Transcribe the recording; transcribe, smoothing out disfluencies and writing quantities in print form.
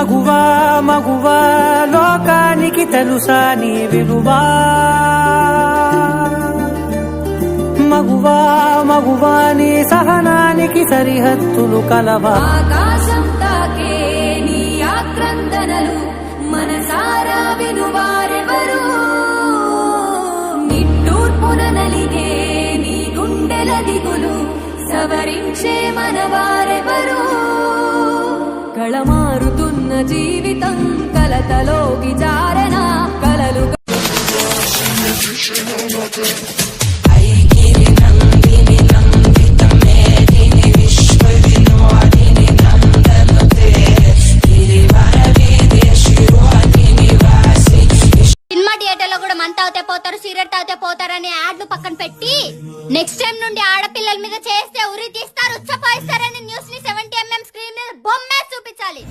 మగువా మగువా లోకానికి తెలుసా నీ విలువా మగువా మగువా నీ సహనానికి సరిహద్దులు కలవా ఆకాశం తాకే నీ ఆక్రందనలు మనసారా వినువారెవరు నిట్టూర్పున నలిగే నీ గుండెల దిగులు సవరించే మనవారెవరు కళమారుతున్న జీవితం కలతలోకి జారన కలలు పోతారు సిగరెట్ తాగితే పోతారని యాడ్లు పక్కన పెట్టి నెక్స్ట్ టైం నుండి ఆడపిల్లల మీద చేస్తే ఉరి తీస్తారు ఉచ్చపోయిస్తారని న్యూస్ ని 70mm స్క్రీన్ మీద బొమ్మే చూపించాలి.